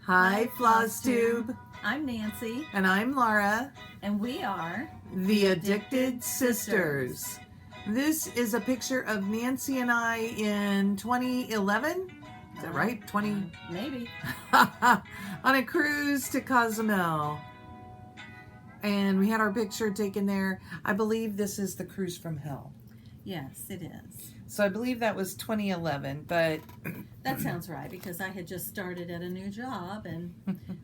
Hi, Flosstube. I'm Nancy. And I'm Laura. And we are The Addicted Sisters. This is a picture of Nancy and I in 2011. Is that right? Maybe. On a cruise to Cozumel. And we had our picture taken there. I believe this is the cruise from hell. Yes, it is. So I believe that was 2011, but... That sounds right, because I had just started at a new job and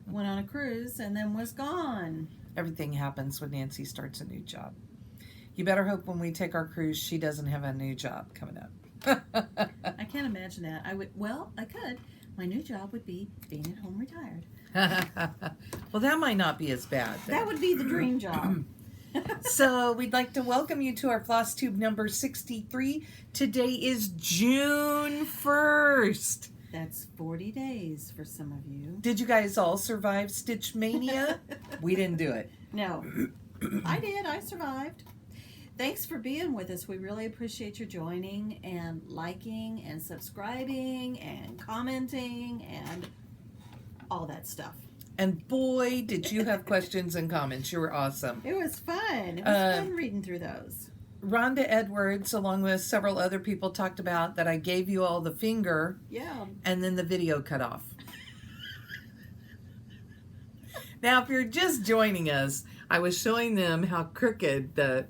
went on a cruise and then was gone. Everything happens when Nancy starts a new job. You better hope when we take our cruise, she doesn't have a new job coming up. I can't imagine that. I could. My new job would be being at home retired. Well, that might not be as bad. That would be the dream job. So we'd like to welcome you to our Flosstube number 63. Today is June 1st. That's 40 days for some of you. Did you guys all survive Stitch Mania? We didn't do it. No. I did. I survived. Thanks for being with us. We really appreciate your joining and liking and subscribing and commenting and all that stuff. And boy, did you have questions and comments. You were awesome. It was fun. It was fun reading through those. Rhonda Edwards, along with several other people, talked about that I gave you all the finger. Yeah. And then the video cut off. Now, if you're just joining us, I was showing them how crooked the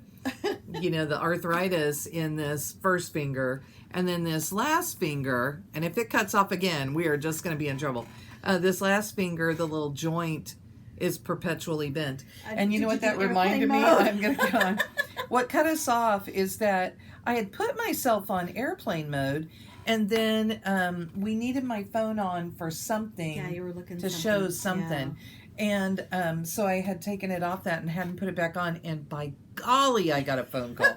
arthritis in this first finger, and then this last finger, and if it cuts off again, we are just going to be in trouble. This last finger, the little joint, is perpetually bent. And you know what that reminded me? I'm going to go on. What cut us off is that I had put myself on airplane mode, and then we needed my phone on for something. Yeah, you were looking to show something. Yeah. And so I had taken it off that and hadn't put it back on, and by golly, I got a phone call.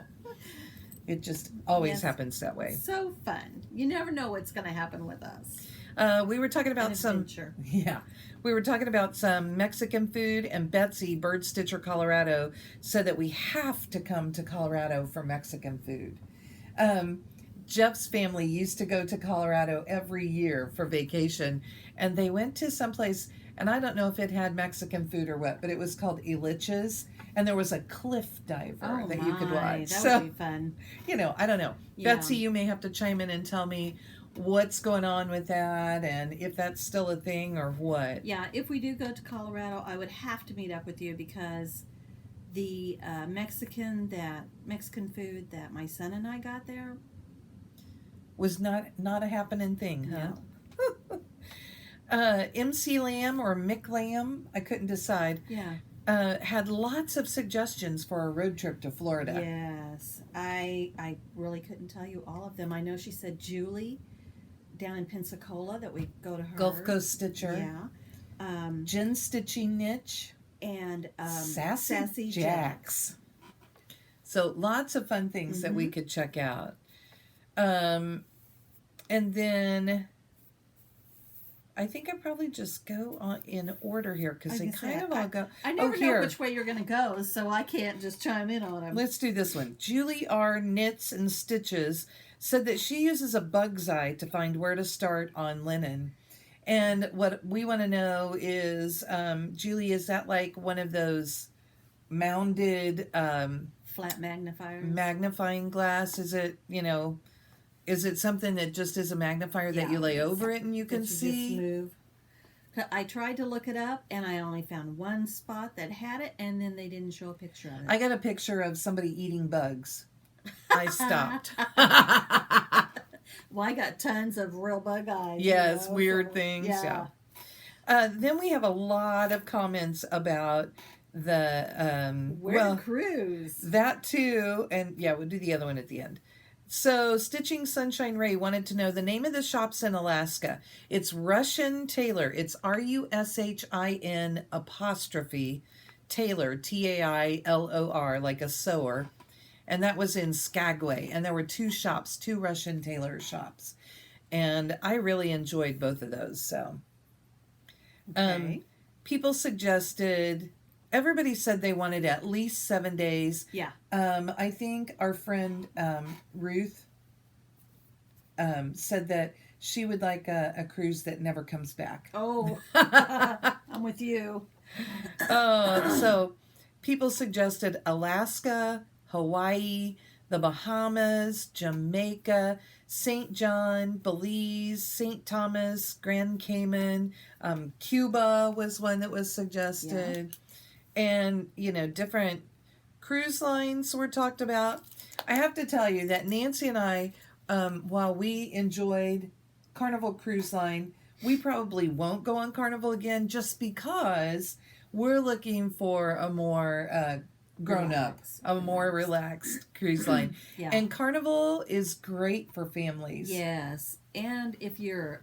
It just always happens that way. So fun. You never know what's going to happen with us. We were talking about we were talking about some Mexican food, and Betsy, Bird Stitcher, Colorado, said that we have to come to Colorado for Mexican food. Jeff's family used to go to Colorado every year for vacation, and they went to someplace, and I don't know if it had Mexican food or what, but it was called Elich's, and there was a cliff diver that you could watch. That would be fun. I don't know. Yeah. Betsy, you may have to chime in and tell me what's going on with that, and if that's still a thing or what. Yeah, if we do go to Colorado, I would have to meet up with you, because the Mexican food that my son and I got there was not a happening thing, huh? No. MC Lamb or Mick Lamb, I couldn't decide. Yeah. Had lots of suggestions for a road trip to Florida. Yes, I really couldn't tell you all of them. I know she said Julie down in Pensacola, that we go to her. Gulf Coast Stitcher. Yeah. Jen Stitching Niche. And Sassy Jacks. So lots of fun things that we could check out. And then I think I probably just go on in order here, because they kind of all go. I never know which way you're going to go, so I can't just chime in on them. Let's do this one. Julie R. Knits and Stitches said that she uses a bug's eye to find where to start on linen. And what we want to know is, Julie, is that like one of those mounded flat magnifiers? Magnifying glass? Is it, is it something that just is a magnifier that you lay over it and you can see? Just move. I tried to look it up, and I only found one spot that had it, and then they didn't show a picture of it. I got a picture of somebody eating bugs. I stopped. Well, I got tons of real bug eyes. Yes, weird things. Yeah. Then we have a lot of comments about the cruise. That too, and we'll do the other one at the end. So Stitching Sunshine Ray wanted to know the name of the shops in Alaska. It's Russian Tailor. It's RUSHIN apostrophe Tailor, TAILOR, like a sewer. And that was in Skagway. And there were two Russian tailor shops. And I really enjoyed both of those. So people suggested, everybody said they wanted at least 7 days. Yeah. I think our friend Ruth said that she would like a cruise that never comes back. Oh, I'm with you. Oh, so people suggested Alaska, Hawaii, the Bahamas, Jamaica, St. John, Belize, St. Thomas, Grand Cayman, Cuba was one that was suggested. Yeah. And, different cruise lines were talked about. I have to tell you that Nancy and I, while we enjoyed Carnival Cruise Line, we probably won't go on Carnival again just because we're looking for a more grown-up, more relaxed cruise line. Yeah. And Carnival is great for families. Yes, and if you're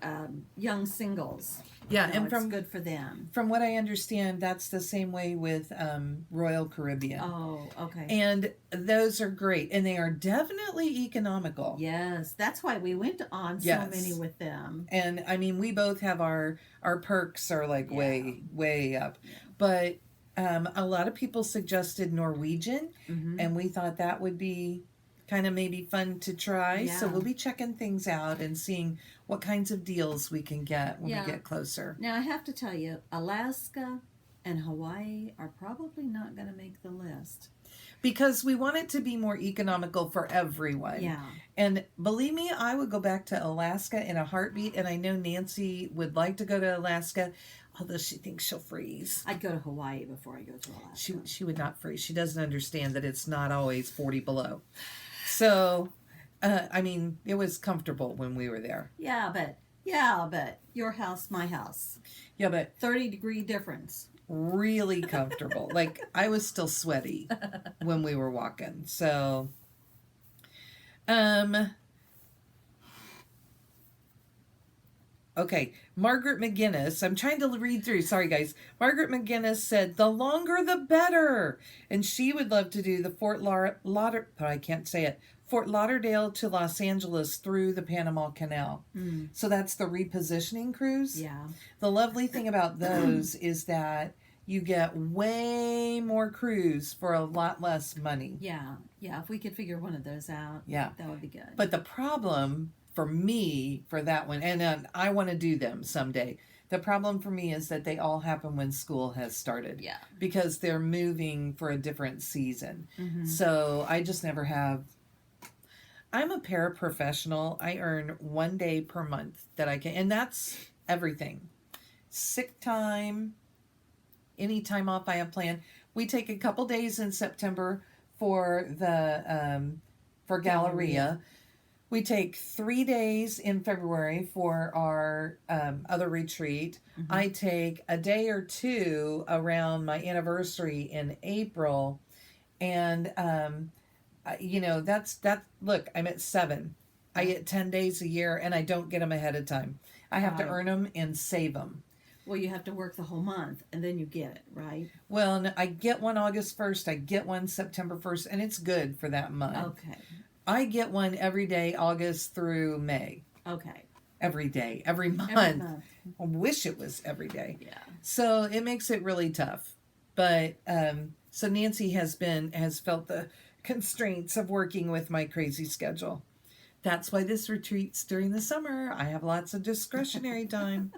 young singles, yeah, and it's good for them. From what I understand, that's the same way with Royal Caribbean. Oh, okay. And those are great, and they are definitely economical. Yes, that's why we went on so many with them. And I mean, we both have our perks are like way up, but a lot of people suggested Norwegian, and we thought that would be kind of maybe fun to try. Yeah. So we'll be checking things out and seeing what kinds of deals we can get when we get closer. Now, I have to tell you, Alaska and Hawaii are probably not going to make the list. Because we want it to be more economical for everyone. Yeah. And believe me, I would go back to Alaska in a heartbeat, and I know Nancy would like to go to Alaska, although she thinks she'll freeze. I'd go to Hawaii before I go to Alaska. She would not freeze. She doesn't understand that it's not always 40 below. So, I mean, it was comfortable when we were there. Yeah, but your house, my house. Yeah, but 30-degree difference. Really comfortable. Like, I was still sweaty when we were walking. So, okay, Margaret McGinnis. I'm trying to read through. Sorry, guys. Margaret McGinnis said, the longer the better. And she would love to do the Fort Lauderdale to Los Angeles through the Panama Canal. So that's the repositioning cruise. Yeah. The lovely thing about those is that you get way more cruise for a lot less money. Yeah. Yeah. If we could figure one of those out, that would be good. But the problem for me for that one, and I want to do them someday. The problem for me is that they all happen when school has started. Yeah. Because they're moving for a different season. So I just never have. I'm a paraprofessional. I earn 1 day per month that I can, and that's everything. Sick time, any time off I have planned. We take a couple days in September for the for Galleria. We take 3 days in February for our other retreat. I take a day or two around my anniversary in April, and look, I'm at 7. I get 10 days a year, and I don't get them ahead of time. I have to earn them and save them. Well, you have to work the whole month, and then you get it, right? Well, no, I get one August 1st, I get one September 1st, and it's good for that month. Okay. I get one every day, August through May. Okay. Every day, every month. I wish it was every day. Yeah. So it makes it really tough. But, so Nancy has felt the constraints of working with my crazy schedule. That's why this retreat's during the summer. I have lots of discretionary time.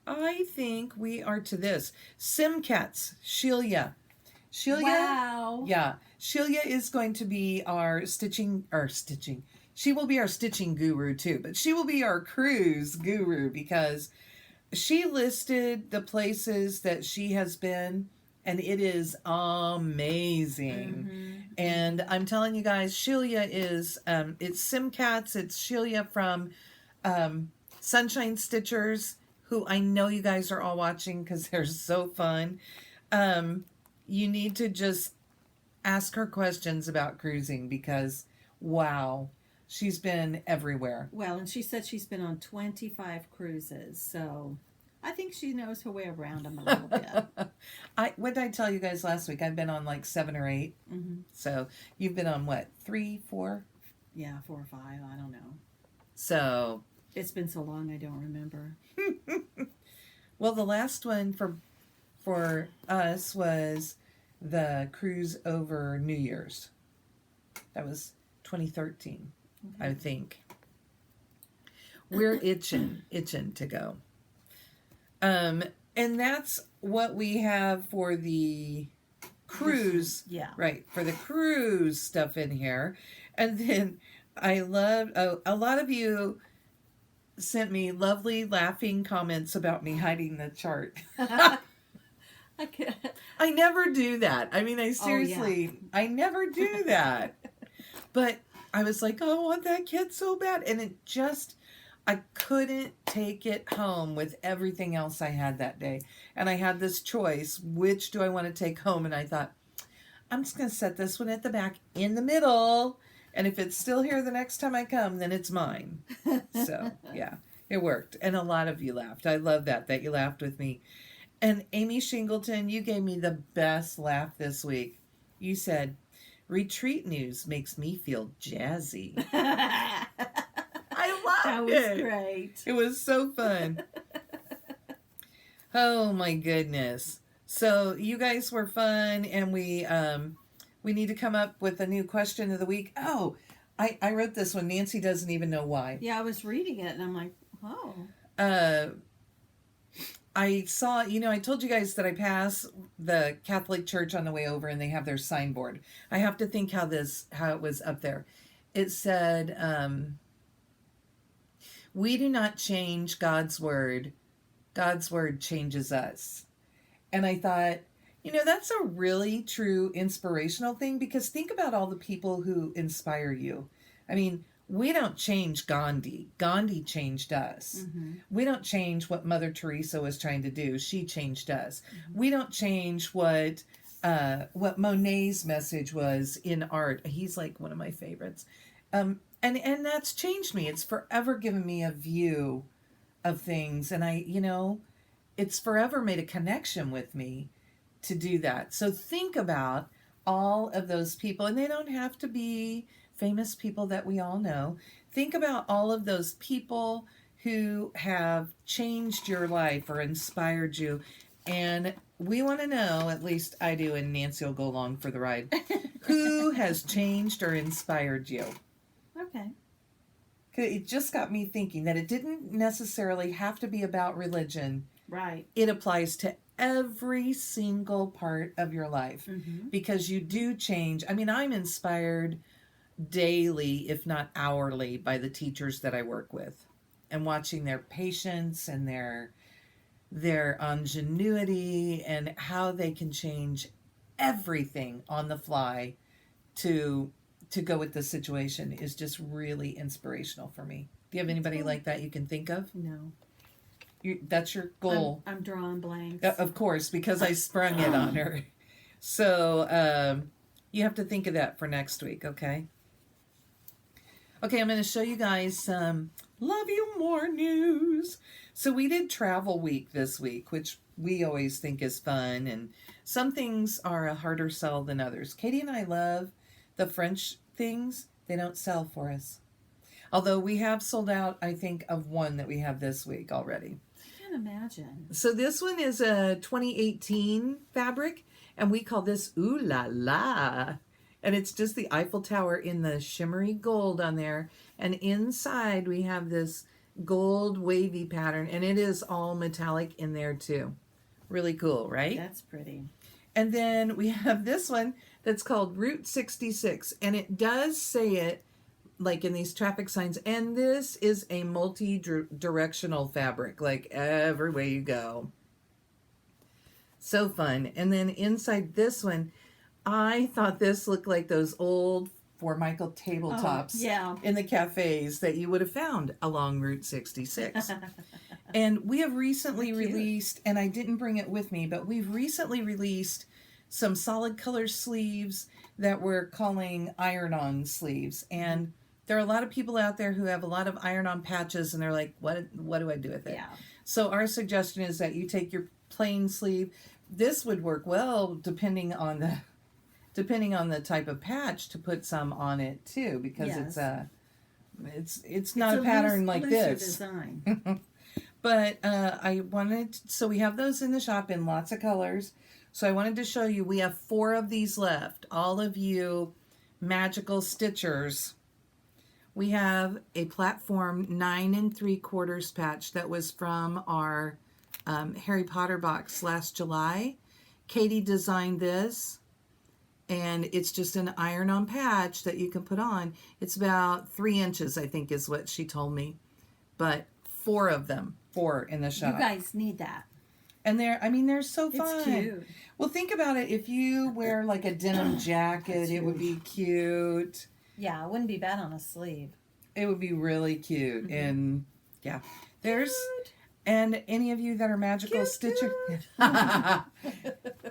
I think we are to this. Simcats, Shelia. Wow. Yeah. Shelia is going to be our stitching. She will be our stitching guru too, but she will be our cruise guru because she listed the places that she has been, and it is amazing. And I'm telling you guys, Shelia is, it's Simcats. It's Shelia from Sunshine Stitchers, who I know you guys are all watching because they're so fun. You need to just ask her questions about cruising because, wow, she's been everywhere. Well, and she said she's been on 25 cruises, so I think she knows her way around them a little bit. What did I tell you guys last week? I've been on like 7 or 8. So you've been on what, 3, 4? Yeah, 4 or 5. I don't know. So it's been so long I don't remember. Well, the last one for us was the cruise over New Year's. That was 2013, Okay. I think. We're itching to go. And that's what we have for the cruise. Yeah. Right, for the cruise stuff in here. And then I love, a lot of you sent me lovely laughing comments about me hiding the chart. I never do that. I mean, I seriously, I never do that. But I was like, oh, I want that kit so bad. And it just, I couldn't take it home with everything else I had that day. And I had this choice, which do I want to take home? And I thought, I'm just going to set this one at the back in the middle. And if it's still here the next time I come, then it's mine. So, yeah, it worked. And a lot of you laughed. I love that you laughed with me. And Amy Shingleton, you gave me the best laugh this week. You said, retreat news makes me feel jazzy. I loved that was it. Great. It was so fun. Oh my goodness. So you guys were fun, and we need to come up with a new question of the week. Oh, I wrote this one. Nancy doesn't even know why. Yeah, I was reading it and I'm like, oh. I saw, I told you guys that I pass the Catholic Church on the way over, and they have their signboard. I have to think how it was up there. It said, we do not change God's word. God's word changes us. And I thought, that's a really true inspirational thing, because think about all the people who inspire you. I mean, we don't change Gandhi. Gandhi changed us. Mm-hmm. We don't change what Mother Teresa was trying to do. She changed us. Mm-hmm. We don't change what Monet's message was in art. He's like one of my favorites. And that's changed me. It's forever given me a view of things. And it's forever made a connection with me to do that. So think about all of those people, and they don't have to be famous people that we all know. Think about all of those people who have changed your life or inspired you. And we want to know, at least I do, and Nancy will go along for the ride, who has changed or inspired you. Okay. It just got me thinking that it didn't necessarily have to be about religion. Right. It applies to every single part of your life, mm-hmm. because you do change. I mean, I'm inspired daily, if not hourly, by the teachers that I work with, and watching their patience and their ingenuity and how they can change everything on the fly to go with the situation is just really inspirational for me. Do you have anybody like that you can think of? No. That's your goal. I'm drawing blanks. Of course, because I sprung it on her. So you have to think of that for next week, okay? Okay, I'm going to show you guys some Love You More news. So we did Travel Week this week, which we always think is fun, and some things are a harder sell than others. Katie and I love the French things. They don't sell for us. Although we have sold out, I think, of one that we have this week already. I can't imagine. So this one is a 2018 fabric, and we call this Ooh La La. And it's just the Eiffel Tower in the shimmery gold on there. And inside we have this gold wavy pattern, and it is all metallic in there too. Really cool, right? That's pretty. And then we have this one that's called Route 66, and it does say it like in these traffic signs. And this is a multi-directional fabric, like every way you go. So fun. And then inside this one, I thought this looked like those old Formica tabletops in the cafes that you would have found along Route 66. And we have recently released, and I didn't bring it with me, but we've recently released some solid color sleeves that we're calling iron-on sleeves. And there are a lot of people out there who have a lot of iron-on patches, and they're like, what do I do with it? Yeah. So our suggestion is that you take your plain sleeve. This would work well depending on the type of patch, to put some on it too, because it's not a pattern like this. Design. But so we have those in the shop in lots of colors. So I wanted to show you, we have 4 of these left. All of you magical stitchers. We have a platform 9 3/4 patch that was from our Harry Potter box last July. Katie designed this, and it's just an iron-on patch that you can put on. It's about 3 inches, I think, is what she told me. But 4 of them, 4 in the shop. You guys need that. And they're so fun. It's cute. Well, think about it. If you wear like a denim jacket, it would be cute. Yeah, it wouldn't be bad on a sleeve. It would be really cute. Mm-hmm. And yeah, there's, cute. And any of you that are magical stitchers,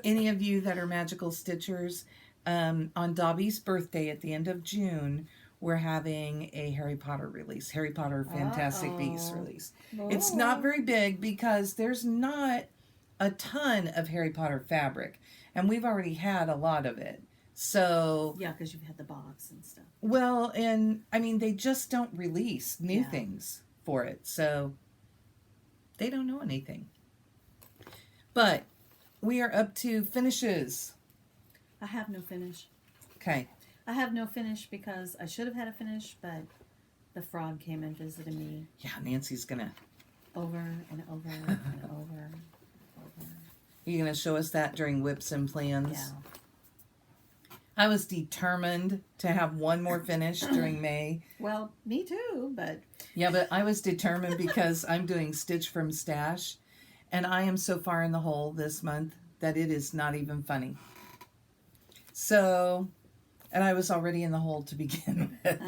any of you that are magical stitchers, on Dobby's birthday at the end of June, we're having a Harry Potter release, Harry Potter Fantastic Beasts release. Oh. It's not very big because there's not a ton of Harry Potter fabric, and we've already had a lot of it. So yeah, because you've had the box and stuff. Well, and I mean, they just don't release new things for it, so they don't know anything. But we are up to finishes. I have no finish. Okay. I have no finish because I should have had a finish, but the frog came and visited me. Yeah, Nancy's gonna over and over and over. You're gonna show us that during whips and plans. Yeah. I was determined to have one more finish during May. Well, me too, but... Yeah, but I was determined because I'm doing Stitch from Stash, and I am so far in the hole this month that it is not even funny. So, and I was already in the hole to begin with.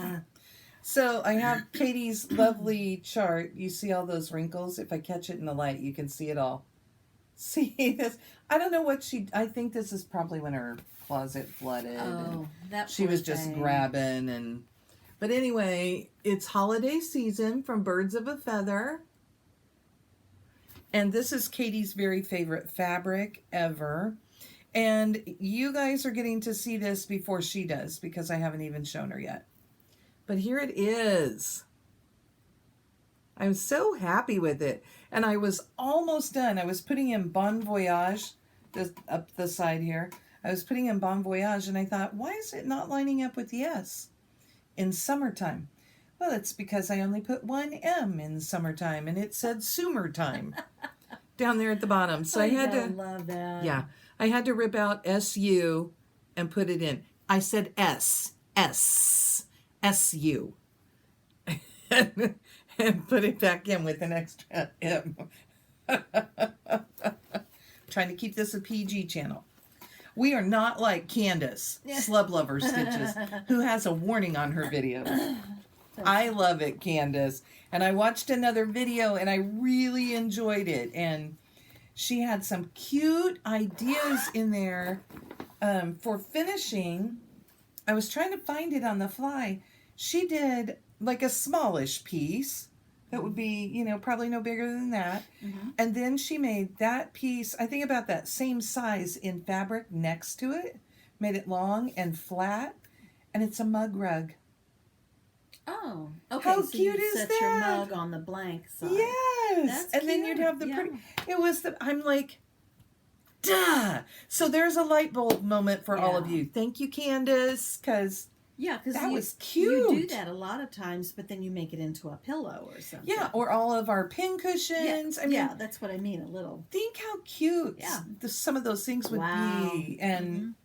So I have Katie's lovely chart. You see all those wrinkles? If I catch it in the light, you can see it all. See this? I don't know what I think this is probably when her closet flooded. Oh, that she was just grabbing and... But anyway, it's holiday season from Birds of a Feather. And this is Katie's very favorite fabric ever. And you guys are getting to see this before she does because I haven't even shown her yet. But here it is. I'm so happy with it. And I was almost done. I was putting in Bon Voyage, up the side here. I was putting in Bon Voyage, and I thought, why is it not lining up with the S in summertime? Well, it's because I only put one M in summertime, and it said Summertime down there at the bottom. So I had to love that. Yeah, I had to rip out SU and put it in. I said SU, and put it back in with an extra M. Trying to keep this a PG channel. We are not like Candace, Slub Lover Stitches, who has a warning on her videos. I love it, Candace. And I watched another video and I really enjoyed it. And she had some cute ideas in there for finishing. I was trying to find it on the fly. She did like a smallish piece that would be, probably no bigger than that. Mm-hmm. And then she made that piece, I think about that same size in fabric next to it, made it long and flat, and it's a mug rug. Oh, okay. How so cute is set that? Your mug on the blank side. Yes. That's and cute. Then you'd have the pretty, I'm like, duh. So there's a light bulb moment for all of you. Thank you, Candace, because... Yeah, because that was cute. You do that a lot of times, but then you make it into a pillow or something. Yeah, or all of our pin cushions. Yeah, that's what I mean, a little. Think how cute some of those things would be. And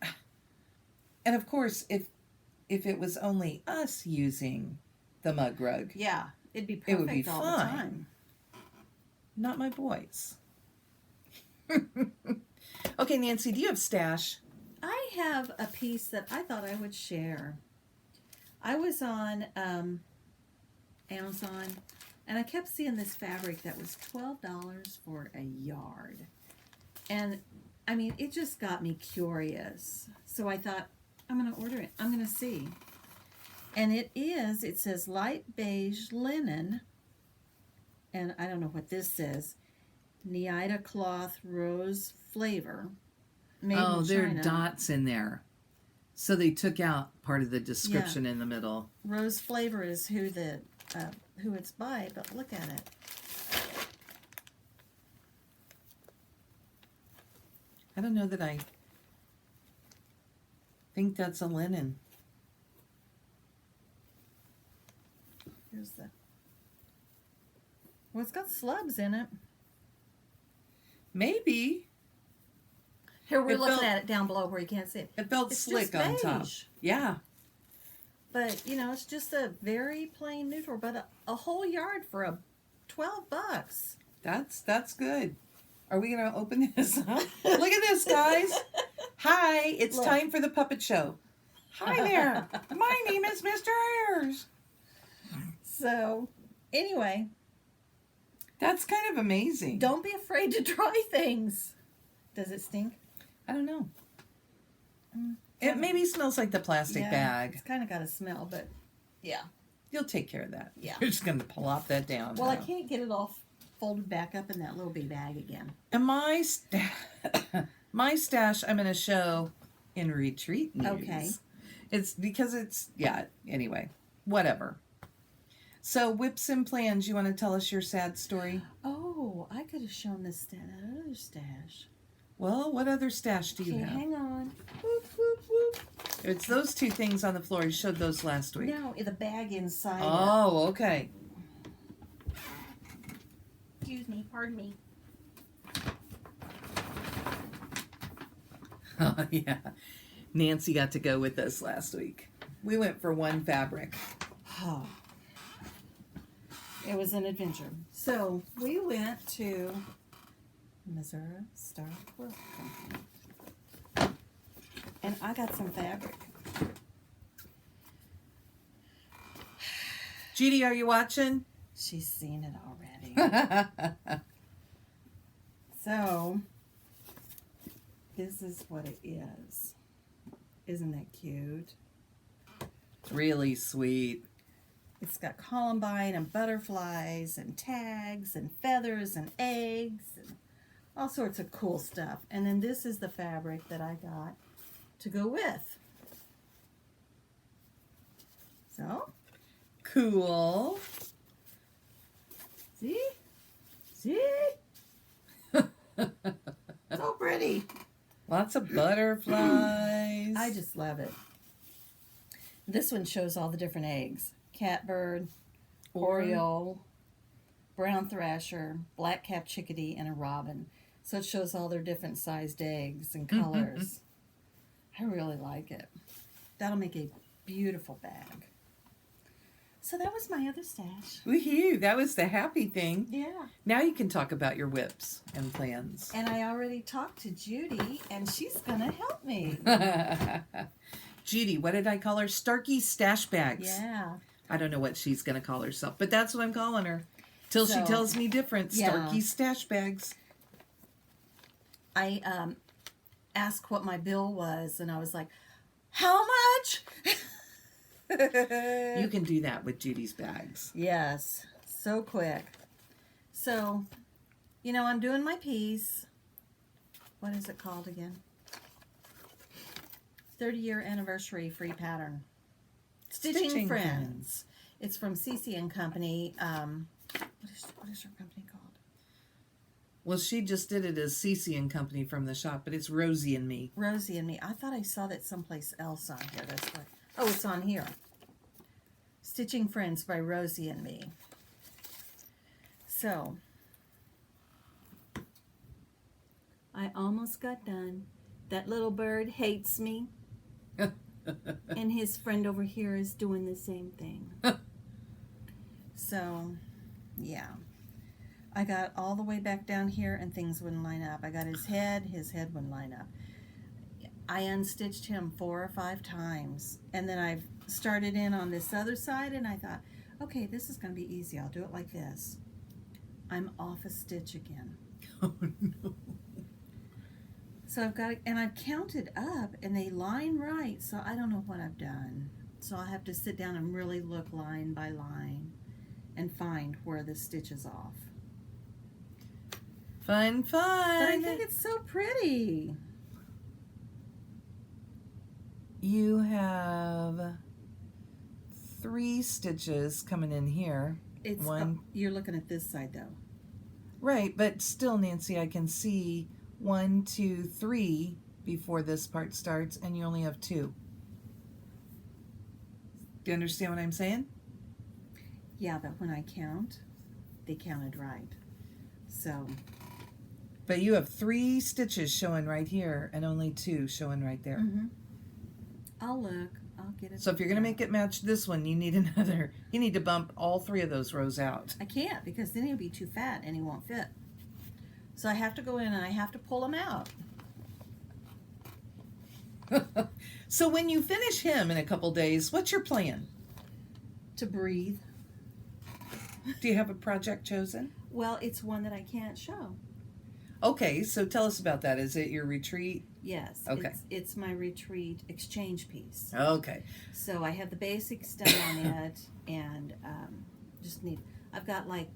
and of course, if it was only us using the mug rug. Yeah, it'd be perfect it would be all fine. The time. Not my boys. Okay, Nancy, do you have stash? I have a piece that I thought I would share. I was on Amazon, and I kept seeing this fabric that was $12 for a yard. And, I mean, it just got me curious. So I thought, I'm going to order it. I'm going to see. And it says light beige linen, and I don't know what this says, Neida cloth rose flavor. Made in China. There are dots in there. So they took out part of the description in the middle. Rose flavor is who it's by, but look at it. I don't know that I think that's a linen. Here's the... Well, it's got slubs in it. Maybe. Here, we're looking at it down below where you can't see it. It felt slick on top. Yeah. But, you know, it's just a very plain neutral, but a whole yard for $12. That's good. Are we going to open this up? Look at this, guys. Hi, it's time for the puppet show. Hi there. My name is Mr. Ayers. So, anyway. That's kind of amazing. Don't be afraid to try things. Does it stink? I don't know. It maybe smells like the plastic bag. It's kind of got a smell, but yeah. You'll take care of that. Yeah. You're just going to plop that down. Well, I can't get it all folded back up in that little big bag again. And my stash I'm going to show in retreat news. Okay. It's because it's, anyway, whatever. So, whips and plans, you want to tell us your sad story? Oh, I could have shown this other stash. Well, what other stash do you have? Hang on. Whoop, whoop, whoop. It's those two things on the floor. You showed those last week. No, the bag inside. Oh, okay. Excuse me. Pardon me. Oh, yeah. Nancy got to go with us last week. We went for one fabric. Oh. It was an adventure. So, we went to Missouri Star Quilt Company. And I got some fabric. Judy, are you watching? She's seen it already. So, this is what it is. Isn't that cute? It's really sweet. It's got columbine and butterflies and tags and feathers and eggs and all sorts of cool stuff. And then this is the fabric that I got to go with. So. Cool. See? See? So pretty. Lots of butterflies. I just love it. This one shows all the different eggs. Catbird, oriole, brown thrasher, black-capped chickadee, and a robin. So it shows all their different sized eggs and colors. I really like it. That'll make a beautiful bag. So that was my other stash. Woohoo! That was the happy thing. Yeah. Now you can talk about your whips and plans. And I already talked to Judy, and she's going to help me. Judy, what did I call her? Starkey Stash Bags. Yeah. I don't know what she's going to call herself, but that's what I'm calling her. Till she tells me different. Starkey Stash Bags. I asked what my bill was, and I was like, how much? You can do that with Judy's bags. Yes, so quick. So, you know, I'm doing my piece. What is it called again? 30-year anniversary free pattern. Stitching Friends. It's from Cece and Company. What is her company called? Well, she just did it as Cece and Company from the shop, but it's Rosie and Me. Rosie and Me. I thought I saw that someplace else on here. That's why. Oh, it's on here. Stitching Friends by Rosie and Me. So, I almost got done. That little bird hates me. And his friend over here is doing the same thing. So, yeah. I got all the way back down here and things wouldn't line up. I got his head wouldn't line up. I unstitched him 4 or 5 times. And then I've started in on this other side and I thought, okay, this is going to be easy. I'll do it like this. I'm off a stitch again. Oh, no. So I've got, and I've counted up and they line right. So I don't know what I've done. So I'll have to sit down and really look line by line and find where the stitch is off. Fun. But I think it's so pretty. You have 3 stitches coming in here. It's one. You're looking at this side though. Right, but still, Nancy, I can see 1, 2, 3 before this part starts, and you only have 2. Do you understand what I'm saying? Yeah, but when I count, they counted right. So. But you have 3 stitches showing right here and only 2 showing right there. Mm-hmm. I'll look. I'll get it. So if you're going to make it match this one, you need another. You need to bump all 3 of those rows out. I can't because then he'll be too fat and he won't fit. So I have to go in and I have to pull them out. So when you finish him in a couple days, what's your plan? To breathe. Do you have a project chosen? Well, it's one that I can't show. Okay, so tell us about that. Is it your retreat? Yes. Okay. It's my retreat exchange piece. Okay. So I have the basics done on it, and I've got like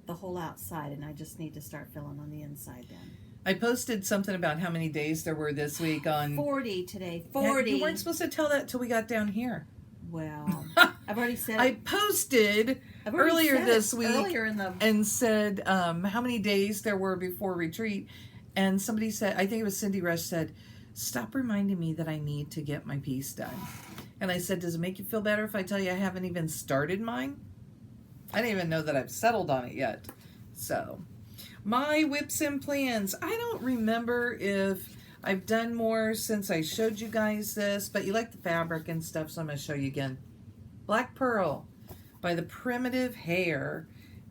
the whole outside, and I just need to start filling on the inside then. I posted something about how many days there were this week on 40 today. 40. You weren't supposed to tell that till we got down here. Well, I've already said. I posted earlier this week and said how many days there were before retreat, and somebody said, I think it was Cindy Rush said, "Stop reminding me that I need to get my piece done." And I said, "Does it make you feel better if I tell you I haven't even started mine? I don't even know that I've settled on it yet." So, my whips and plans. I don't remember if I've done more since I showed you guys this, but you like the fabric and stuff, so I'm going to show you again. Black Pearl by the Primitive Hair.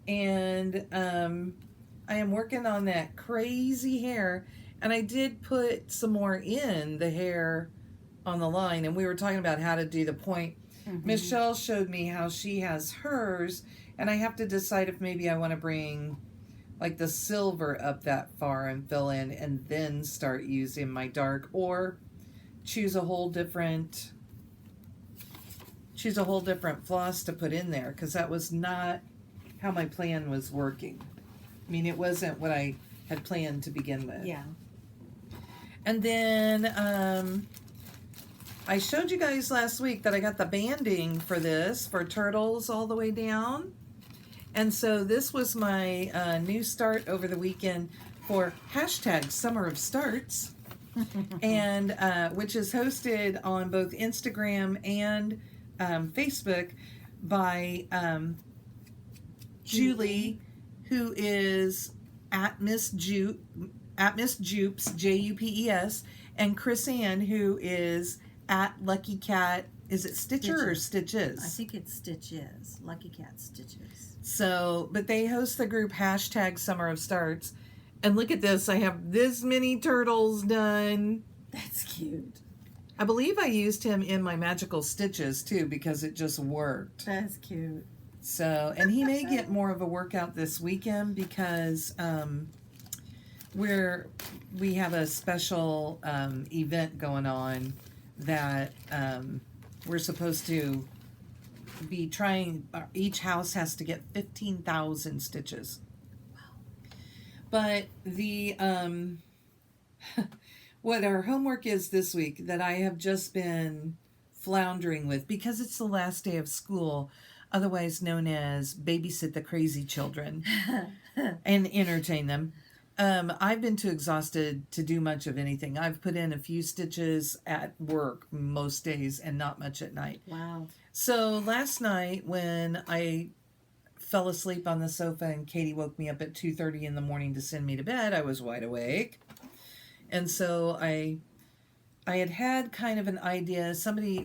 And I am working on that crazy hair. And I did put some more in the hair on the line. And we were talking about how to do the point. Mm-hmm. Michelle showed me how she has hers. And I have to decide if maybe I want to bring like the silver up that far and fill in and then start using my dark, or choose a whole different floss to put in there, because that was not how my plan was working. I mean, it wasn't what I had planned to begin with. Yeah. And then I showed you guys last week that I got the banding for this for turtles all the way down. And so this was my new start over the weekend for #Summer of Starts, and which is hosted on both Instagram and Facebook by Julie, who is at Miss Jupes, Jupes, and Chris Ann, who is at Lucky Cat. Is it Stitcher or Stitches? I think it's Stitches. Lucky Cat Stitches. So, but they host the group #Summer of Starts. And look at this. I have this many turtles done. That's cute. I believe I used him in my magical stitches too, because it just worked. That's cute. So, and he may get more of a workout this weekend because we have a special event going on that we're supposed to be trying. Each house has to get 15,000 stitches. Wow. But the what our homework is this week that I have just been floundering with, because it's the last day of school, otherwise known as babysit the crazy children and entertain them. I've been too exhausted to do much of anything. I've put in a few stitches at work most days and not much at night. Wow. So last night when I fell asleep on the sofa and Katie woke me up at 2:30 in the morning to send me to bed, I was wide awake. And so I had kind of an idea.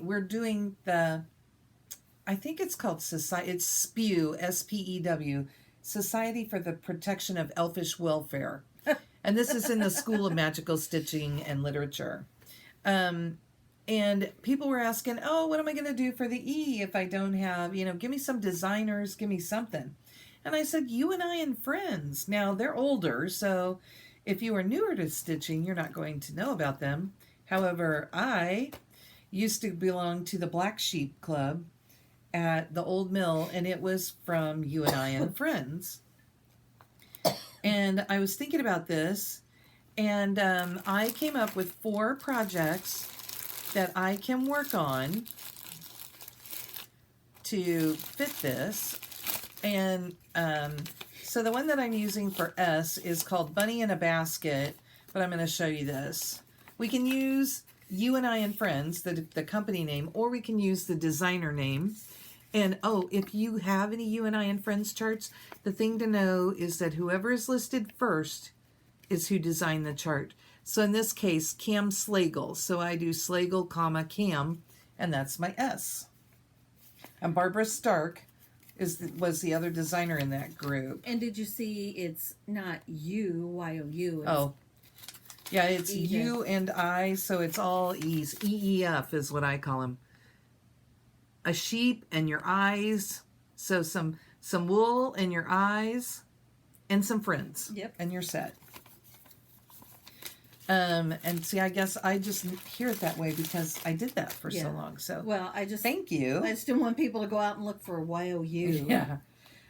We're doing I think it's called it's SPEW, SPEW, Society for the Protection of Elfish Welfare. And this is in the School of Magical Stitching and Literature. And people were asking, oh, what am I going to do for the E if I don't have, give me some designers, give me something. And I said, You and I and Friends. Now, they're older, so if you are newer to stitching, you're not going to know about them. However, I used to belong to the Black Sheep Club at the old mill, and it was from You and I and Friends. And I was thinking about this, and I came up with 4 projects that I can work on to fit this. And so the one that I'm using for S is called Bunny in a Basket, but I'm going to show you this. We can use You and I and Friends, the company name, or we can use the designer name. And oh, if you have any You and I and Friends charts, the thing to know is that whoever is listed first is who designed the chart. So in this case, Cam Slagle. So I do Slagle, comma, Cam, and that's my S. And Barbara Stark was the other designer in that group. And did you see it's not you, Y-O-U. Oh, yeah, it's Edith. you and I, so it's all E's. EEF is what I call them. A sheep and your eyes, so some wool and your eyes, and some friends. Yep. And you're set. And see, I guess I just hear it that way because I did that for so long. So well, thank you. I just didn't want people to go out and look for Y-O-U. Yeah.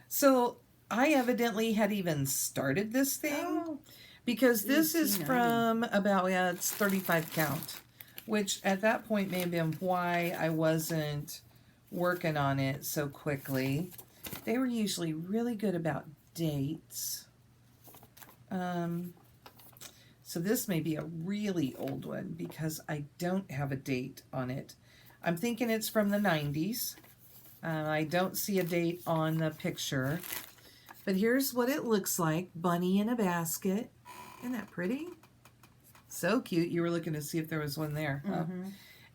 So I evidently had even started this thing because this is from about, it's 35 count, which at that point may have been why I wasn't working on it so quickly. They were usually really good about dates. So this may be a really old one because I don't have a date on it. I'm thinking it's from the 90s. I don't see a date on the picture. But here's what it looks like. Bunny in a basket. Isn't that pretty? So cute. You were looking to see if there was one there. Huh?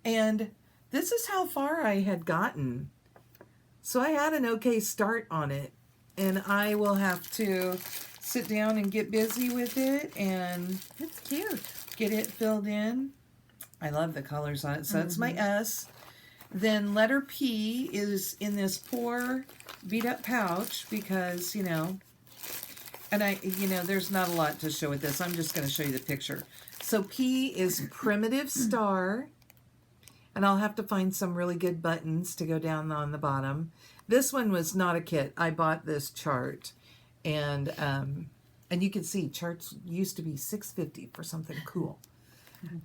And this is how far I had gotten. So I had an okay start on it. And I will have to sit down and get busy with it, and it's cute. Get it filled in. I love the colors on it. So that's my S. Then letter P is in this poor beat up pouch because, and there's not a lot to show with this. I'm just going to show you the picture. So P is primitive star, and I'll have to find some really good buttons to go down on the bottom. This one was not a kit. I bought this chart. And you can see charts used to be $6.50 for something cool.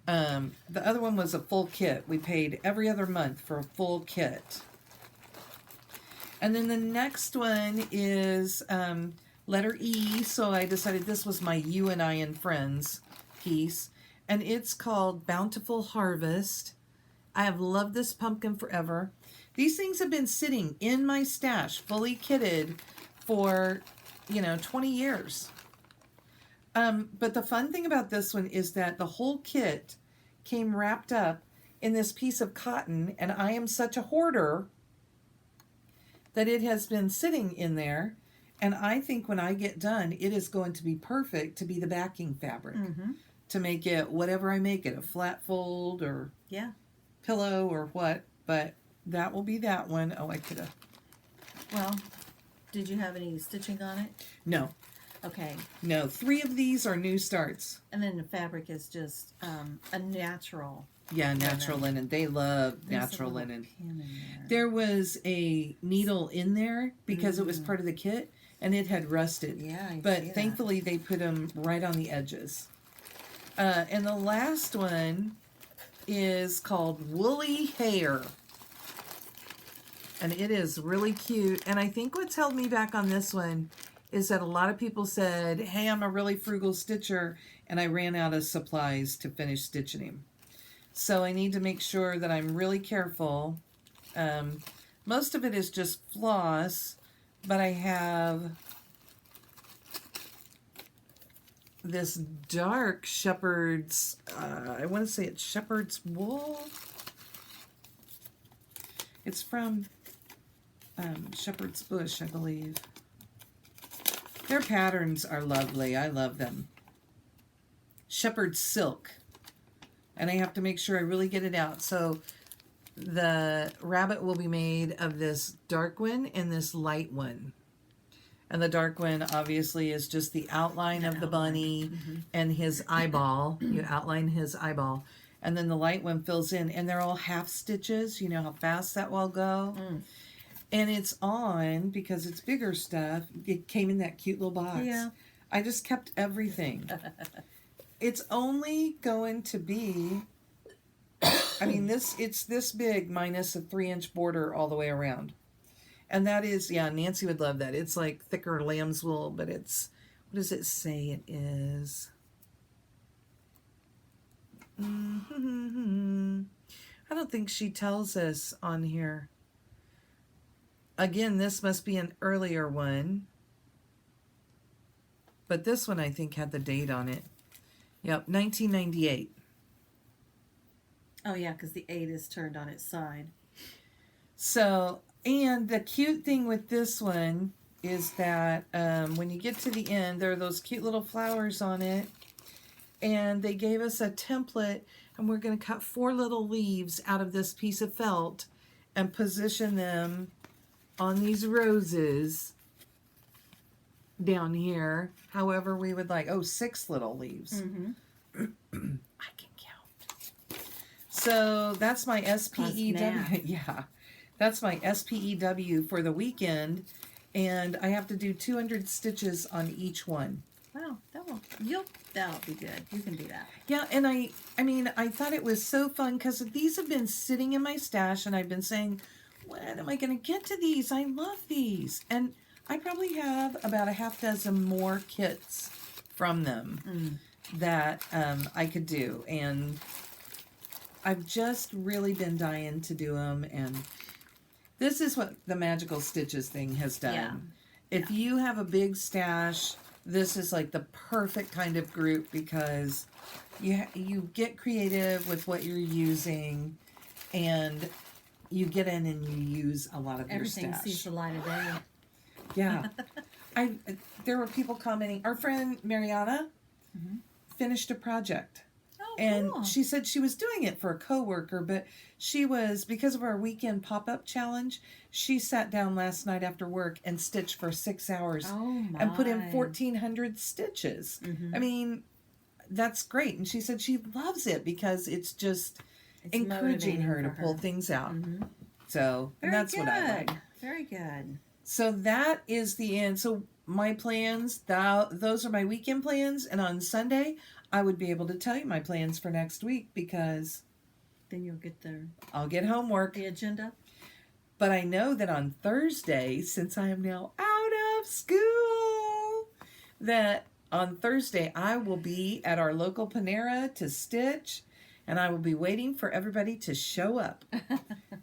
The other one was a full kit. We paid every other month for a full kit. And then the next one is letter E. So I decided this was my You and I and Friends piece. And it's called Bountiful Harvest. I have loved this pumpkin forever. These things have been sitting in my stash, fully kitted, for 20 years. But the fun thing about this one is that the whole kit came wrapped up in this piece of cotton, and I am such a hoarder that it has been sitting in there, and I think when I get done, it is going to be perfect to be the backing fabric, to make it whatever I make it, a flat fold or pillow or what, but that will be that one. Oh, I could have. Well, did you have any stitching on it? No. Okay. No, 3 of these are new starts. And then the fabric is just a natural. Yeah, natural linen. They love natural linen. There was a needle in there because it was part of the kit, and it had rusted. Yeah, but thankfully they put them right on the edges. And the last one is called Woolly Hair. And it is really cute. And I think what's held me back on this one is that a lot of people said, hey, I'm a really frugal stitcher, and I ran out of supplies to finish stitching him. So I need to make sure that I'm really careful. Most of it is just floss, but I have this dark shepherd's, I want to say it's shepherd's wool. It's from Shepherd's Bush, I believe. Their patterns are lovely. I love them. Shepherd's Silk. And I have to make sure I really get it out. So the rabbit will be made of this dark one and this light one. And the dark one obviously is just the outline of the bunny and his eyeball. You outline his eyeball. And then the light one fills in. And they're all half stitches. You know how fast that will go? And it's on, because it's bigger stuff, it came in that cute little box. Yeah. I just kept everything. It's only going to be, I mean, it's this big minus a 3-inch border all the way around. And that is, yeah, Nancy would love that. It's like thicker lamb's wool, but it's, what does it say it is? I don't think she tells us on here. again, this must be an earlier one. But this one, I think, had the date on it. Yep, 1998. Oh, yeah, because the 8 is turned on its side. So, and the cute thing with this one is that when you get to the end, there are those cute little flowers on it. And they gave us a template, and we're going to cut 4 little leaves out of this piece of felt and position them on these roses down here, however we would like. Oh, 6 little leaves. Mm-hmm. I can count. So that's my SPEW. Yeah, that's my SPEW for the weekend, and I have to do 200 stitches on each one. Wow, that'll be good. You can do that. Yeah, and I mean, I thought it was so fun because these have been sitting in my stash, and I've been saying, when am I going to get to these? I love these. And I probably have about a half dozen more kits from them that I could do. And I've just really been dying to do them. And this is what the Magical Stitches thing has done. Yeah. If you have a big stash, this is like the perfect kind of group because you get creative with what you're using, and you get in and you use a lot of your stash. Everything sees the light of day. Yeah. There were people commenting. Our friend Mariana finished a project. Oh, and cool. she said she was doing it for a coworker, but she was, because of our weekend pop-up challenge, she sat down last night after work and stitched for 6 hours and put in 1,400 stitches. I mean, that's great. And she said she loves it because it's just encouraging her to pull things out. So, and that's what I like. Very good. So that is the end. So my plans, those are my weekend plans. And on Sunday, I would be able to tell you my plans for next week because then you'll get I'll get homework. The agenda. But I know that on Thursday, since I am now out of school, that on Thursday I will be at our local Panera to stitch, and I will be waiting for everybody to show up.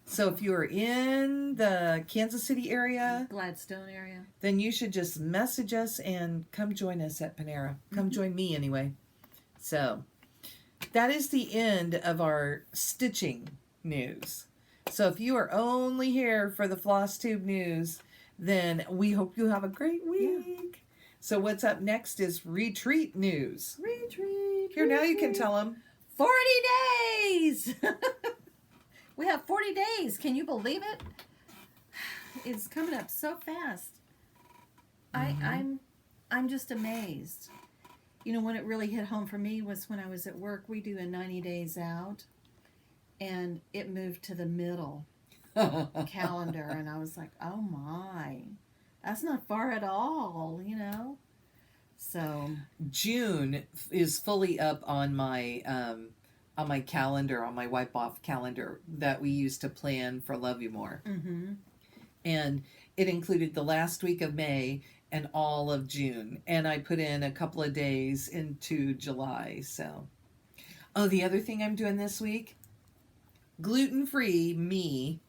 So if you are in the Kansas City area, Gladstone area, then you should just message us and come join us at Panera. Come join me anyway. So that is the end of our stitching news. So if you are only here for the Flosstube news, then we hope you have a great week. Yeah. So what's up next is retreat news. Retreat. Here, now you can tell them. 40 days! We have 40 days. Can you believe it? It's coming up so fast. I'm just amazed. You know, when it really hit home for me was when I was at work. We do a 90 days out, and it moved to the middle calendar, and I was like, oh my, that's not far at all, you know? So June is fully up on my calendar, on my wipe off calendar that we use to plan for Love You More. And it included the last week of May and all of June, and I put in a couple of days into July. So, oh, the other thing I'm doing this week, gluten-free me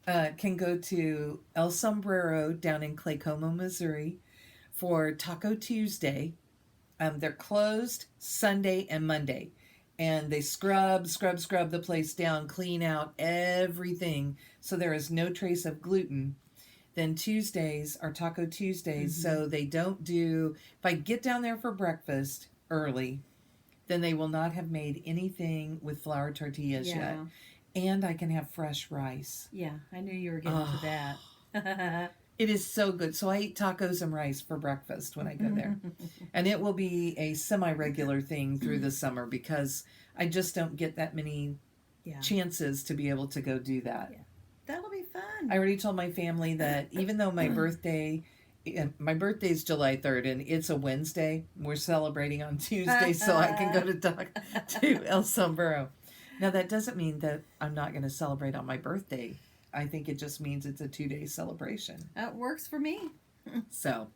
can go to El Sombrero down in Claycomo, Missouri for Taco Tuesday. They're closed Sunday and Monday, and they scrub the place down, clean out everything so there is no trace of gluten. Then Tuesdays are Taco Tuesdays, so they don't do, if I get down there for breakfast early, then they will not have made anything with flour tortillas yet. And I can have fresh rice. Yeah, I knew you were getting to that. It is so good. So I eat tacos and rice for breakfast when I go there. And it will be a semi-regular thing through the summer because I just don't get that many chances to be able to go do that. Yeah. That'll be fun. I already told my family that even though my birthday's July 3rd and it's a Wednesday, we're celebrating on Tuesday so I can go to El Sombrero. Now that doesn't mean that I'm not going to celebrate on my birthday. I think it just means it's a 2-day celebration. That works for me. So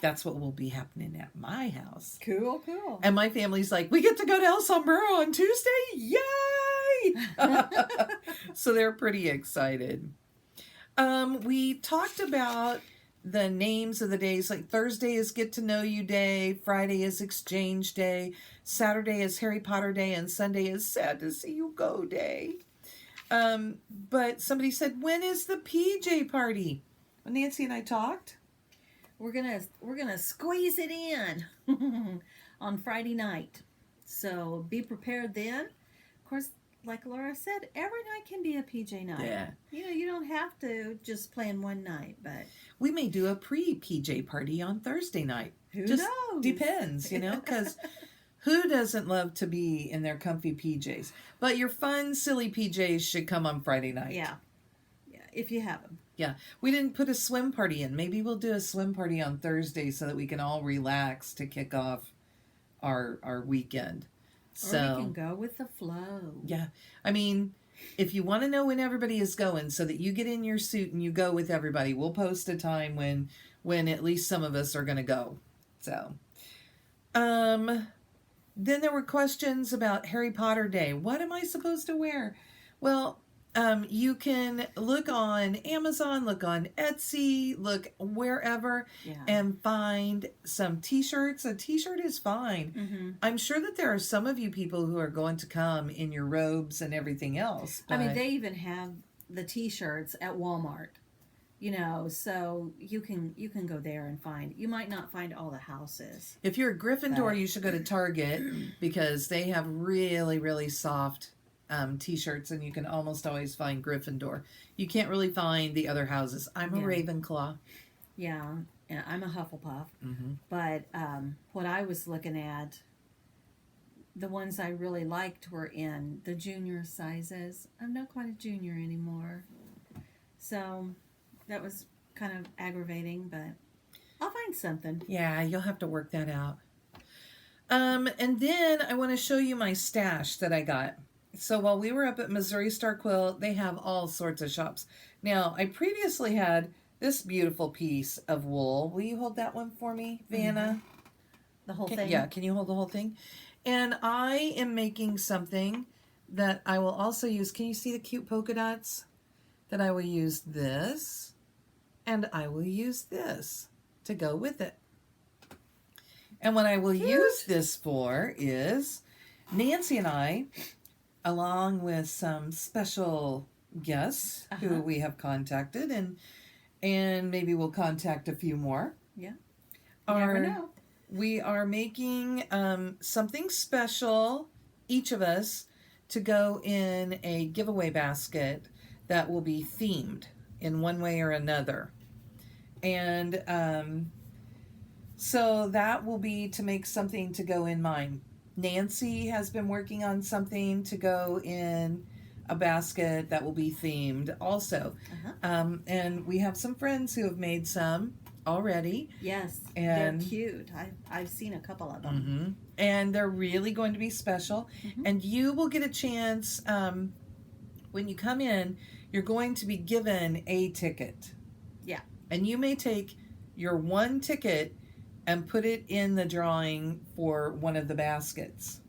that's what will be happening at my house. Cool. And my family's like, we get to go to El Sombrero on Tuesday? Yay! So they're pretty excited. We talked about the names of the days. Like Thursday is Get to Know You Day, Friday is Exchange Day, Saturday is Harry Potter Day, and Sunday is Sad to See You Go Day. But somebody said, when is the PJ party? Well, Nancy and I talked. We're gonna squeeze it in on Friday night. So be prepared then. Of course, like Laura said, every night can be a PJ night. Yeah. You don't have to just plan one night, but We may do a pre-PJ party on Thursday night. who Just knows? depends, because who doesn't love to be in their comfy PJs? But your fun, silly PJs should come on Friday night. Yeah, if you have them. Yeah, we didn't put a swim party in. Maybe we'll do a swim party on Thursday so that we can all relax to kick off our weekend. So Or we can go with the flow. yeah, I mean, if you want to know when everybody is going, so that you get in your suit and you go with everybody, we'll post a time when at least some of us are going to go. So, then there were questions about Harry Potter Day. What am I supposed to wear? Well, you can look on Amazon, look on Etsy, look wherever, and find some t-shirts. A t-shirt is fine. Mm-hmm. I'm sure that there are some of you people who are going to come in your robes and everything else. I mean, they even have the t-shirts at Walmart. So you can go there and find. You might not find all the houses. If you're a Gryffindor, you should go to Target because they have really, really soft t-shirts, and you can almost always find Gryffindor. You can't really find the other houses. I'm a Ravenclaw. Yeah, I'm a Hufflepuff. Mm-hmm. But what I was looking at, the ones I really liked were in the junior sizes. I'm not quite a junior anymore. So that was kind of aggravating, but I'll find something. Yeah, you'll have to work that out. And then I want to show you my stash that I got. So while we were up at Missouri Star Quilt, they have all sorts of shops. Now, I previously had this beautiful piece of wool. Will you hold that one for me, Vanna? The whole thing? Yeah, can you hold the whole thing? And I am making something that I will also use. Can you see the cute polka dots? That I will use this, and I will use this to go with it. And what I will use this for is Nancy and I, along with some special guests who we have contacted, and maybe we'll contact a few more. Yeah. You never know. We are making something special, each of us, to go in a giveaway basket that will be themed in one way or another. And so that will be to make something to go in mine. Nancy has been working on something to go in a basket that will be themed also. And we have some friends who have made some already. Yes, and they're cute. I've seen a couple of them. Mm-hmm. And they're really going to be special. And you will get a chance, when you come in, you're going to be given a ticket. Yeah. And you may take your one ticket and put it in the drawing for one of the baskets.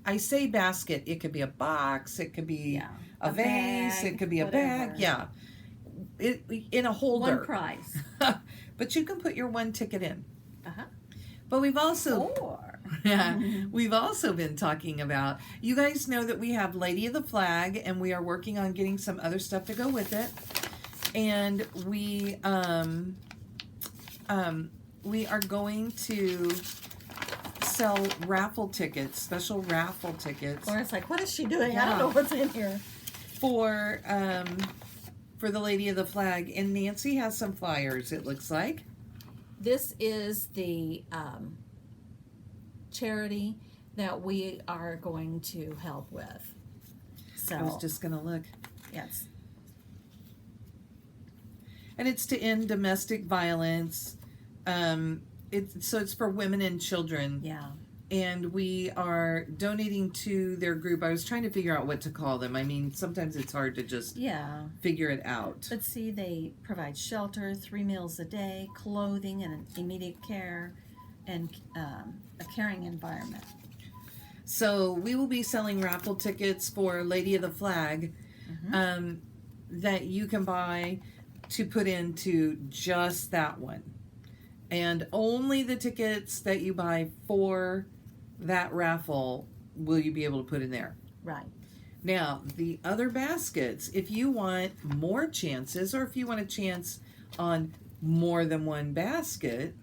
I say basket, it could be a box, it could be a vase, bag, it could be a whatever. bag. Yeah. In a holder. One prize. But you can put your one ticket in. But we've also we've also been talking about, you guys know that we have Lady of the Flag, and we are working on getting some other stuff to go with it. And we are going to sell raffle tickets, special raffle tickets. Or it's like, what is she doing? I don't know what's in here. For the Lady of the Flag. And Nancy has some flyers, it looks like. This is the charity that we are going to help with. So I was just going to look. Yes. And it's to end domestic violence. It's for women and children. Yeah. And we are donating to their group. I was trying to figure out what to call them. I mean, sometimes it's hard to just figure it out. Let's see, they provide shelter, 3 meals a day, clothing and immediate care, and a caring environment. So we will be selling raffle tickets for Lady of the Flag. that you can buy to put into just that one. And only the tickets that you buy for that raffle will you be able to put in there. Right. Now, the other baskets, if you want more chances or if you want a chance on more than one basket,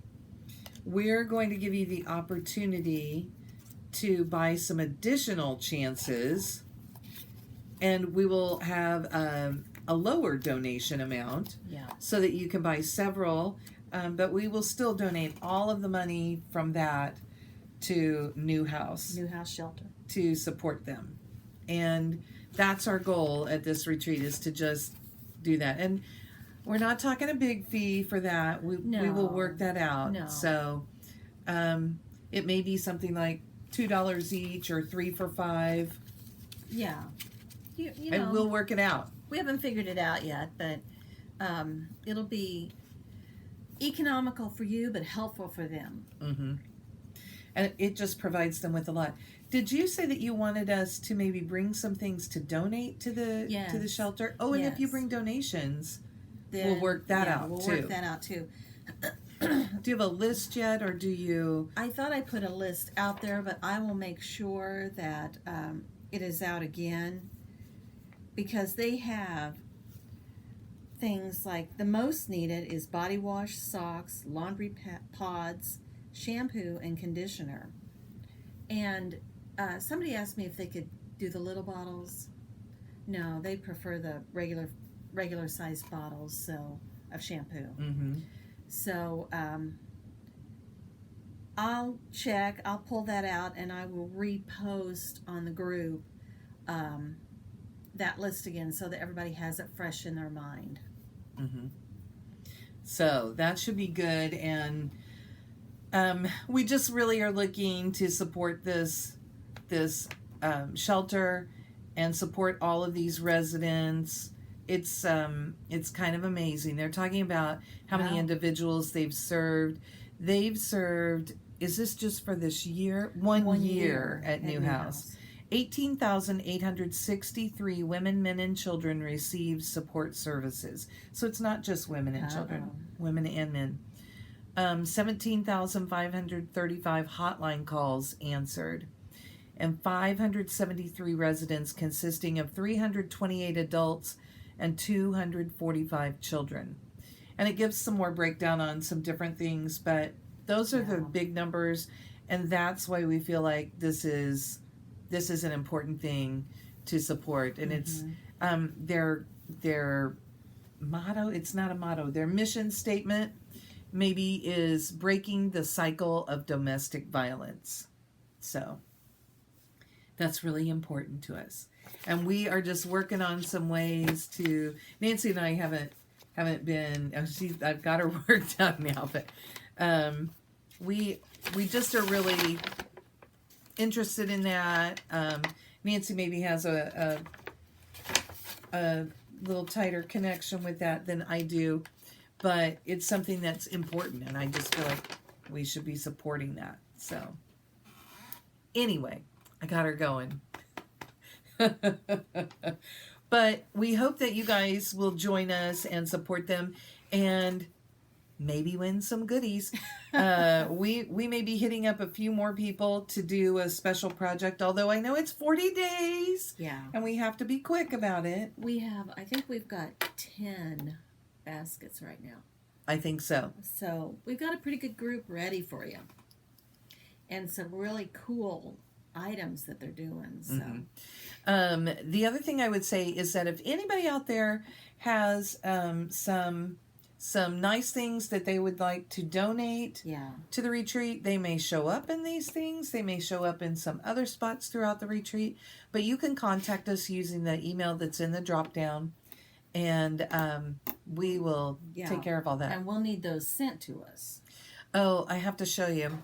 we're going to give you the opportunity to buy some additional chances, and we will have a lower donation amount so that you can buy several, but we will still donate all of the money from that to New House Shelter to support them. And that's our goal at this retreat, is to just do that. And we're not talking a big fee for that. We will work that out. No. So it may be something like $2 each or 3 for $5. Yeah. You know, and we'll work it out. We haven't figured it out yet, but it'll be economical for you, but helpful for them. Mm-hmm. And it just provides them with a lot. Did you say that you wanted us to maybe bring some things to donate to the shelter? Oh, and if you bring donations, then we'll work that out we'll too. Work that out too. Do you have a list yet, or do you? I thought I put a list out there, but I will make sure that it is out again, because they have things like the most needed is body wash, socks, laundry pods, shampoo, and conditioner. And somebody asked me if they could do the little bottles. No, they prefer the regular sized bottles of shampoo. Mm-hmm. So I'll check, I'll pull that out, and I will repost on the group that list again so that everybody has it fresh in their mind. Mm-hmm. So that should be good. And we just really are looking to support this shelter and support all of these residents. It's kind of amazing. They're talking about how many individuals they've served. They've served, is this just for this year? One year at New House. 18,863 women, men, and children received support services. So it's not just women and children, women and men. 17,535 hotline calls answered, and 573 residents consisting of 328 adults and 245 children. And it gives some more breakdown on some different things, but those are the big numbers, and that's why we feel like this is an important thing to support. And it's their motto, it's not a motto, their mission statement maybe is breaking the cycle of domestic violence. So that's really important to us. And we are just working on some ways to, Nancy and I haven't been, I've got her worked out now, but we just are really interested in that. Nancy maybe has a little tighter connection with that than I do, but it's something that's important, and I just feel like we should be supporting that. So anyway, I got her going. But we hope that you guys will join us and support them and maybe win some goodies. We may be hitting up a few more people to do a special project, although I know it's 40 days. Yeah. And we have to be quick about it. I think we've got 10 baskets right now. I think so. So we've got a pretty good group ready for you. And some really cool items that they're doing. So the other thing I would say is that if anybody out there has some nice things that they would like to donate to the retreat, they may show up in these things, they may show up in some other spots throughout the retreat, but you can contact us using the email that's in the drop down, and we will take care of all that. And we'll need those sent to us. Oh, I have to show you.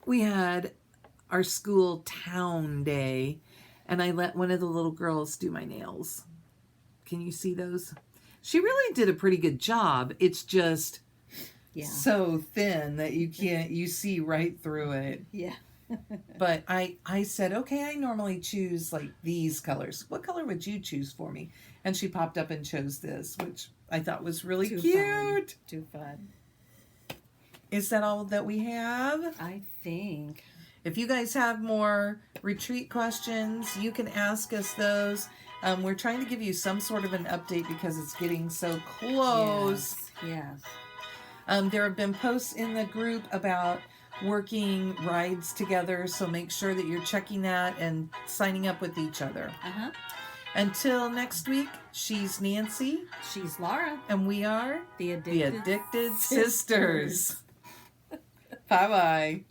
We had our school town day, and I let one of the little girls do my nails. Can you see those? She really did a pretty good job. It's just so thin that you see right through it. Yeah. But I said, okay, I normally choose like these colors. What color would you choose for me? And she popped up and chose this, which I thought was really cute. Too fun. Is that all that we have? I think. If you guys have more retreat questions, you can ask us those. We're trying to give you some sort of an update because it's getting so close. Yes. There have been posts in the group about working rides together, so make sure that you're checking that and signing up with each other. Until next week, she's Nancy. She's Laura. And we are the Addicted Sisters. Bye-bye.